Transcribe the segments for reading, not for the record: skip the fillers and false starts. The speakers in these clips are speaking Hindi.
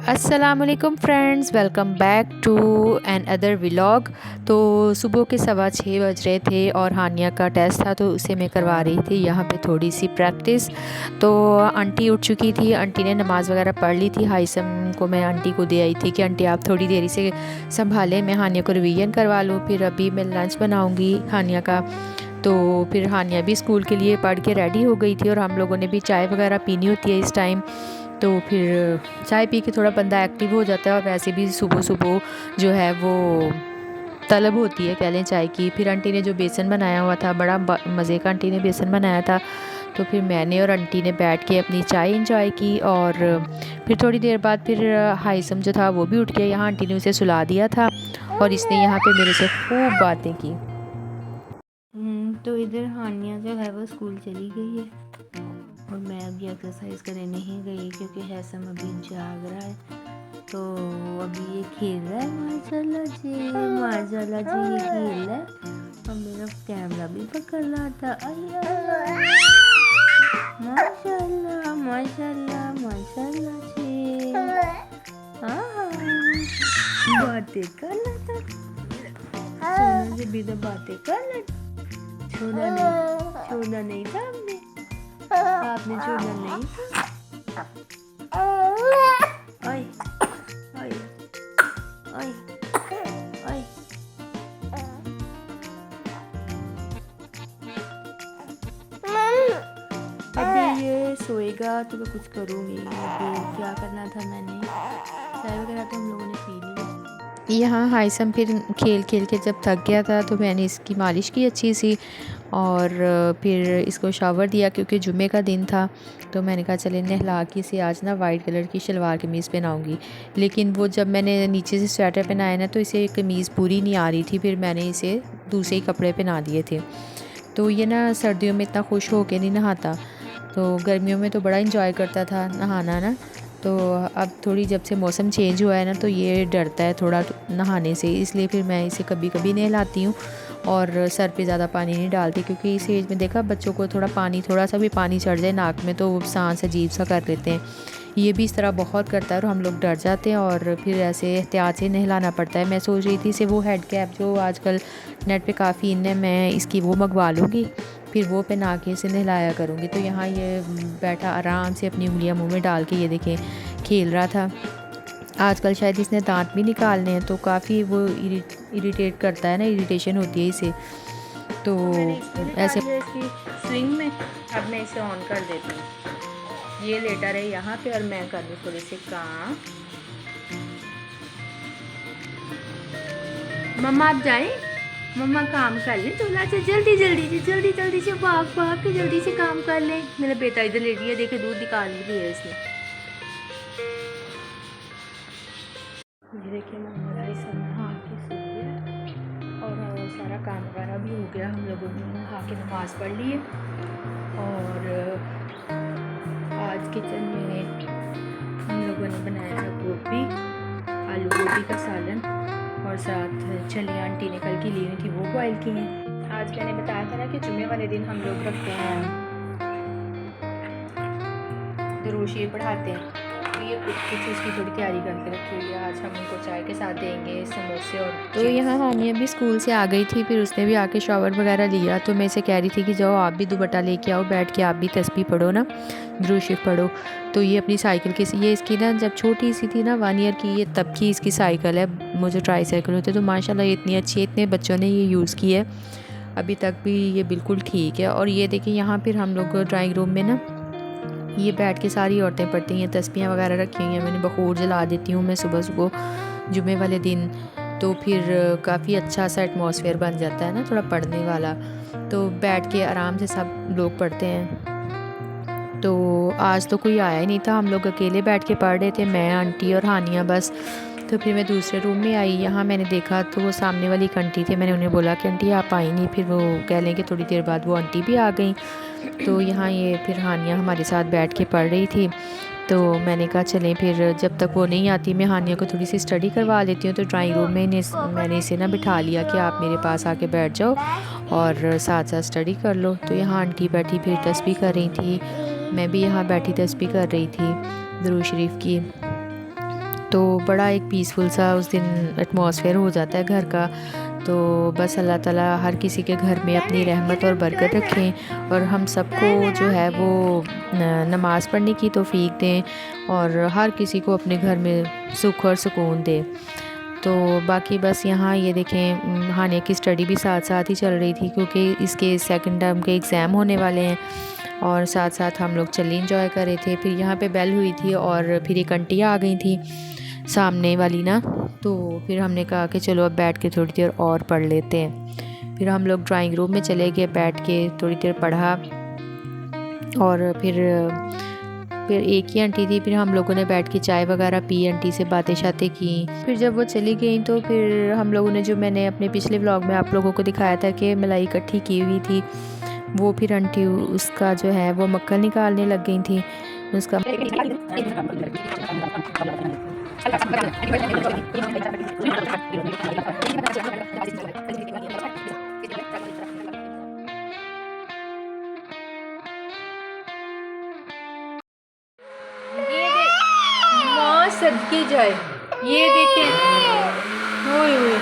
अस्सलामुअलैकुम friends, welcome back to another vlog. तो सुबह के 6:15 बज रहे थे और हानिया का टेस्ट था, तो उसे मैं करवा रही थी यहाँ पे थोड़ी सी प्रैक्टिस। तो आंटी उठ चुकी थी, आंटी ने नमाज़ वगैरह पढ़ ली थी। हाइसम को मैं आंटी को दे आई थी कि आंटी आप थोड़ी देरी से संभालें, मैं हानिया को रिवीजन करवा लूँ, फिर अभी मैं लंच बनाऊँगी हानिया का। तो फिर हानिया भी स्कूल के लिए पढ़ के रेडी हो गई थी और हम लोगों ने भी चाय वगैरह पीनी होती है इस टाइम। तो फिर चाय पी के थोड़ा बंदा एक्टिव हो जाता है और वैसे भी सुबह सुबह जो है वो तलब होती है कह लें चाय की। फिर आंटी ने जो बेसन बनाया हुआ था, बड़ा मज़े का आंटी ने बेसन बनाया था। तो फिर मैंने और आंटी ने बैठ के अपनी चाय इंजॉय की और फिर थोड़ी देर बाद फिर हाइसम जो था वो भी उठ गया। यहाँ आंटी ने उसे सुला दिया था और इसने यहाँ पे मेरे से खूब बातें की। तो इधर हानिया जो है वो स्कूल चली गई है और मैं अभी एक्सरसाइज करने नहीं गई क्योंकि हैसम अभी जाग रहा है। तो अभी ये खेल रहा है, माशाल्लाह जी, माशाल्लाह जी, ये खेल रहा है और मेरा कैमरा भी पकड़ रहा था। माशाल्लाह माशाल्लाह माशाल्लाह जी, हाँ बातें कर रहा था। सोना जी भी तो बातें कर रहा था। छोड़ना नहीं था आपने छोड़ना नहीं था। ओए ओए ओए ओए। अभी ये सोएगा तो मैं कुछ करूँगी। अभी क्या करना था, मैंने चाय वगैरह तो हम लोगों ने पी ली। यहाँ हाइसम फिर खेल खेल के जब थक गया था तो मैंने इसकी मालिश की अच्छी सी और फिर इसको शावर दिया क्योंकि जुमे का दिन था। तो मैंने कहा चले नहला के इसे आज ना वाइट कलर की शलवार कमीज़ पहनाऊँगी। लेकिन वो जब मैंने नीचे से स्वेटर पहनाया ना तो इसे कमीज़ पूरी नहीं आ रही थी, फिर मैंने इसे दूसरे ही कपड़े पहना दिए थे। तो ये ना सर्दियों में इतना खुश होके नहीं नहाता, तो गर्मियों में तो बड़ा इंजॉय करता था नहाना ना। तो अब थोड़ी जब से मौसम चेंज हुआ है ना तो ये डरता है थोड़ा नहाने से, इसलिए फिर मैं इसे कभी कभी नहलाती हूँ और सर पे ज़्यादा पानी नहीं डालती क्योंकि इस एज में देखा बच्चों को थोड़ा सा भी पानी चढ़ जाए नाक में तो वो सांस अजीब सा कर लेते हैं। ये भी इस तरह बहुत करता है और हम लोग डर जाते हैं और फिर ऐसे एहतियात से नहलाना पड़ता है। मैं सोच रही थी इसे वो हेड कैप जो आजकल नेट पे काफ़ी इन है, मैं इसकी वो मंगवा लूँगी, फिर वो पहना के इसे नहलाया करूँगी। तो यहाँ ये बैठा आराम से अपनी उंगलियाँ मुंह में डाल के ये देखें खेल रहा था। आजकल शायद इसने दांत भी निकालने हैं तो काफ़ी वो इरिटेट करता है ना, इरिटेशन होती है इसे। तो ऐसे इसकी स्विंग में अब मैं इसे ऑन कर देती हूँ। ये लेटा रहे यहाँ पे और मैं कर दूँ थोड़े से काम। मम्मा आप जाए, मम्मा काम कर ले चूल्हा से, जल्दी जल्दी से जल्दी जल्दी से भाग भाग के जल्दी से काम कर ले। मेरा बेटा इधर लेटी है, देखे दूध निकाल ली है इसने। ये देखिए मम्मा सब नहा के सो गया और सारा काम वगैरह भी हो गया। हम लोगों ने नहा के नमाज़ पढ़ ली है और आज किचन में हम लोगों ने बनाया है गोभी, आलू गोभी का सालन और साथ चलिए आंटी ने कल की ली हुई थी वो बॉयल की हैं। आज मैंने बताया था ना कि जुमे वाले दिन हम लोग रखते हैं दुरूद शरीफ पढ़ाते हैं, तो ये कुछ उसकी थोड़ी तैयारी करके रखी हुई है। आज हम उनको चाय के साथ देंगे समोसे और तो यहाँ हानिया भी स्कूल से आ गई थी, फिर उसने भी आके शावर वगैरह लिया। तो मैं इसे कह रही थी कि जाओ आप भी दुपट्टा लेके आओ, बैठ के आप भी तस्बीह पढ़ो ना, दुरूद शरीफ पढ़ो। तो ये अपनी साइकिल की, ये इसकी ना जब छोटी सी थी ना 1 ईयर की, ये तब की इसकी साइकिल है। मुझे ट्राई साइकिल होते तो माशाल्लाह ये इतनी अच्छी है, इतने बच्चों ने ये यूज़ की है अभी तक भी, ये बिल्कुल ठीक है। और ये देखिए यहाँ फिर हम लोग ड्राइंग रूम में ना ये बैठ के सारी औरतें पढ़ती हैं, तस्बीहें वगैरह रखी हुई हैं। मैंने बखूर जला देती हूँ मैं सुबह सुबह जुमे वाले दिन, तो फिर काफ़ी अच्छा सा एटमॉस्फेयर बन जाता है ना थोड़ा पढ़ने वाला। तो बैठ के आराम से सब लोग पढ़ते हैं। तो आज तो कोई आया ही नहीं था, हम लोग अकेले बैठ के पढ़ रहे थे, मैं आंटी और हानिया बस। तो फिर मैं दूसरे रूम में आई, यहाँ मैंने देखा तो वो सामने वाली एक आंटी थी। मैंने उन्हें बोला कि आंटी आप आई नहीं, फिर वो कह लें कि थोड़ी देर बाद वो आंटी भी आ गई। तो यहाँ ये फिर हानिया हमारे साथ बैठ के पढ़ रही थी। तो मैंने कहा चलें फिर जब तक वो नहीं आती मैं हानिया को थोड़ी सी स्टडी करवा लेती हूँ। तो ड्राइंग रूम में मैंने इसे ना बिठा लिया कि आप मेरे पास आके बैठ जाओ और साथ साथ स्टडी कर लो। तो यहाँ आंटी बैठी फिर तस्बीह कर रही थी, मैं भी यहाँ बैठी तस्बीह कर रही थी दुरूद शरीफ की। तो बड़ा एक पीसफुल सा उस दिन एटमॉस्फेयर हो जाता है घर का। तो बस अल्लाह ताला हर किसी के घर में अपनी रहमत और बरकत रखें और हम सबको जो है वो नमाज़ पढ़ने की तौफीक दें और हर किसी को अपने घर में सुख और सुकून दें। तो बाकी बस यहाँ ये देखें हानिया की स्टडी भी साथ साथ ही चल रही थी क्योंकि इसके सेकंड टर्म के एग्ज़ाम होने वाले हैं और साथ साथ हम लोग चली इंजॉय कर रहे थे। फिर यहाँ पे बेल हुई थी और फिर एक आंटियाँ आ गई थी सामने वाली ना, तो फिर हमने कहा कि चलो अब बैठ के थोड़ी देर और पढ़ लेते हैं। फिर हम लोग ड्राइंग रूम में चले गए, बैठ के थोड़ी देर पढ़ा और फिर एक ही आंटी थी। फिर हम लोगों ने बैठ के चाय वगैरह पी, आंटी से बातें शातें की। फिर जब वो चली गई तो फिर हम लोगों ने, जो मैंने अपने पिछले व्लॉग में आप लोगों को दिखाया था कि मलाई इकट्ठी की हुई थी, वो फिर आंटी उसका जो है वो मक्खन निकालने लग गई थी उसका। माँ सदके जाए, ये देखें, ओए ओए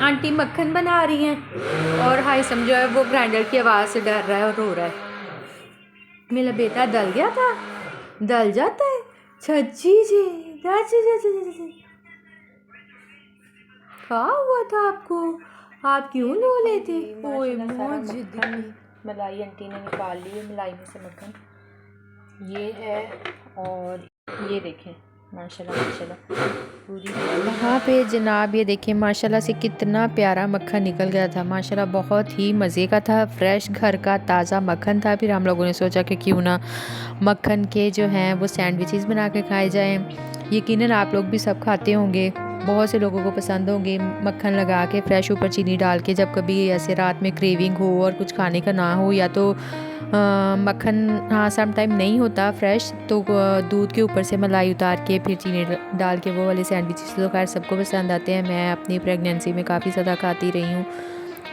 आंटी मक्खन बना रही हैं और हाय समझो है वो ग्राइंडर की आवाज़ से डर रहा है और रो रहा है। मेरा बेटा दल गया था, दल जाता है छज्जी जी। क्या हुआ था आपको, आप क्यों लो लेते? ओए मलाई आंटी ने निकाल ली है, मलाई में से मक्खन ये है और ये देखें माशाल्लाह माशाल्लाह पूरी वहाँ पे जनाब। ये देखें माशाल्लाह से कितना प्यारा मक्खन निकल गया था, माशाल्लाह बहुत ही मज़े का था, फ्रेश घर का ताज़ा मक्खन था। फिर हम लोगों ने सोचा कि क्यों ना मक्खन के जो हैं वो सैंडविचेस बना के खाए जाएं। यकीनन आप लोग भी सब खाते होंगे, बहुत से लोगों को पसंद होंगे मक्खन लगा के फ्रेश ऊपर चीनी डाल के, जब कभी ऐसे रात में क्रेविंग हो और कुछ खाने का ना हो, या तो मक्खन हाँ सम टाइम नहीं होता फ्रेश, तो दूध के ऊपर से मलाई उतार के फिर चीनी डाल के वो वाले सैंडविचेस तो खैर सबको पसंद आते हैं। मैं अपनी प्रेगनेंसी में काफ़ी ज़्यादा खाती रही हूँ।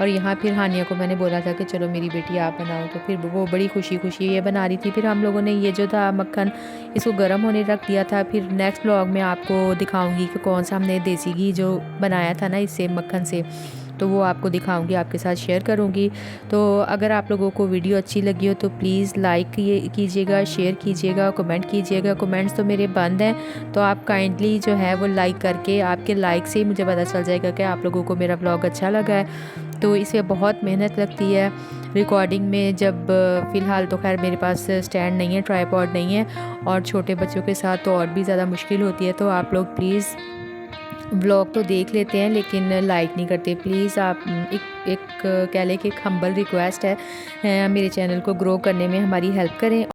और यहाँ फिर हानिया को मैंने बोला था कि चलो मेरी बेटी आप बनाओ, तो फिर वो बड़ी खुशी खुशी ये बना रही थी। फिर हम लोगों ने ये जो था मक्खन इसको गर्म होने रख दिया था। फिर नेक्स्ट व्लॉग में आपको दिखाऊंगी कि कौन सा हमने देसी घी जो बनाया था ना इससे मक्खन से, तो वो आपको दिखाऊंगी, आपके साथ शेयर करूंगी। तो अगर आप लोगों को वीडियो अच्छी लगी हो तो प्लीज़ लाइक कीजिएगा, शेयर कीजिएगा, कमेंट कीजिएगा। कमेंट्स तो मेरे बंद हैं, तो आप काइंडली जो है वो लाइक करके, आपके लाइक से ही मुझे पता चल जाएगा कि आप लोगों को मेरा ब्लॉग अच्छा लगा है। तो इसमें बहुत मेहनत लगती है रिकॉर्डिंग में, जब फ़िलहाल तो खैर मेरे पास स्टैंड नहीं है, ट्राइपॉड नहीं है, और छोटे बच्चों के साथ तो और भी ज़्यादा मुश्किल होती है। तो आप लोग प्लीज़ व्लॉग तो देख लेते हैं लेकिन लाइक नहीं करते। प्लीज़ आप एक कह लें कि एक हम्बल रिक्वेस्ट है, मेरे चैनल को ग्रो करने में हमारी हेल्प करें।